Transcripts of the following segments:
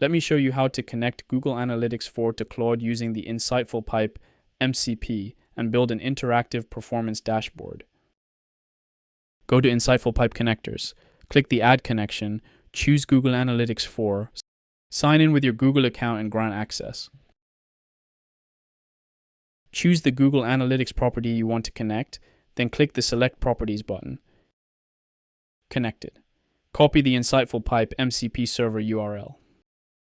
Let me show you how to connect Google Analytics 4 to Claude using the InsightfulPipe MCP and build an interactive performance dashboard. Go to InsightfulPipe Connectors, click the Add Connection, choose Google Analytics 4, sign in with your Google account and grant access. Choose the Google Analytics property you want to connect, then click the Select Properties button. Connected. Copy the InsightfulPipe MCP server URL.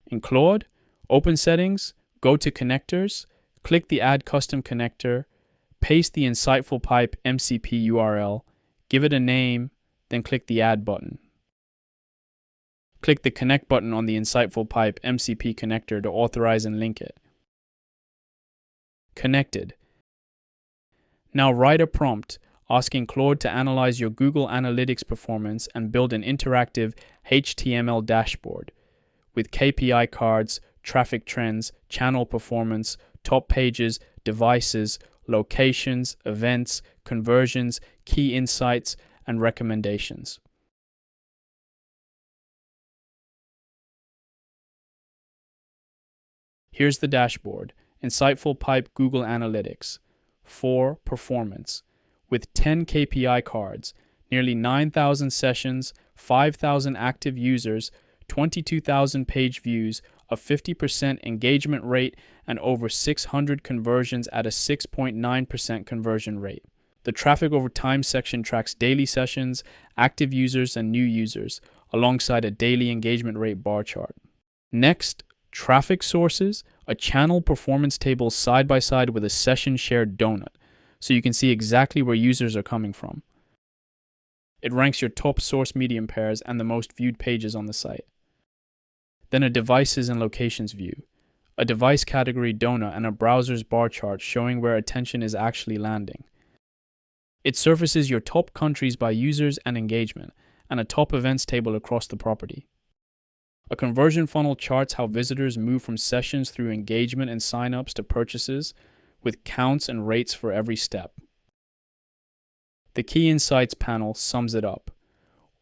In Claude, open Settings, go to Connectors, click the Add Custom Connector, paste the InsightfulPipe MCP URL, give it a name, then click the Add button. Click the Connect button on the InsightfulPipe MCP connector to authorize and link it. Connected. Now write a prompt asking Claude to analyze your Google Analytics performance and build an interactive HTML dashboard with KPI cards, traffic trends, channel performance, top pages, devices, locations, events, conversions, key insights, and recommendations. Here's the dashboard, InsightfulPipe Google Analytics, 4 performance, with 10 KPI cards, nearly 9,000 sessions, 5,000 active users, 22,000 page views, a 50% engagement rate, and over 600 conversions at a 6.9% conversion rate. The traffic over time section tracks daily sessions, active users, and new users, alongside a daily engagement rate bar chart. Next, traffic sources, a channel performance table side by side with a session shared donut, so you can see exactly where users are coming from. It ranks your top source medium pairs and the most viewed pages on the site. Then a devices and locations view, a device category donut, and a browser's bar chart showing where attention is actually landing. It surfaces your top countries by users and engagement, and a top events table across the property. A conversion funnel charts how visitors move from sessions through engagement and signups to purchases, with counts and rates for every step. The Key Insights panel sums it up.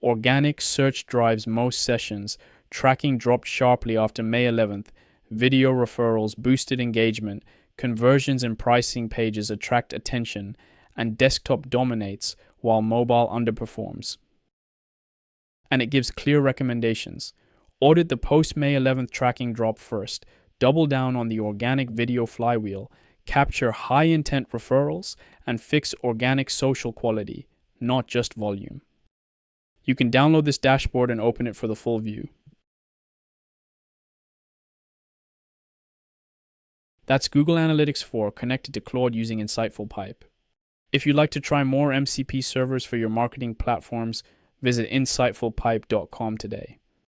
Organic search drives most sessions, tracking dropped sharply after May 11th, video referrals boosted engagement, conversions and pricing pages attract attention, and desktop dominates while mobile underperforms. And it gives clear recommendations. Audit the post-May 11th tracking drop first, double down on the organic video flywheel, capture high-intent referrals, and fix organic social quality, not just volume. You can download this dashboard and open it for the full view. That's Google Analytics 4 connected to Claude using InsightfulPipe. If you'd like to try more MCP servers for your marketing platforms, visit insightfulpipe.com today.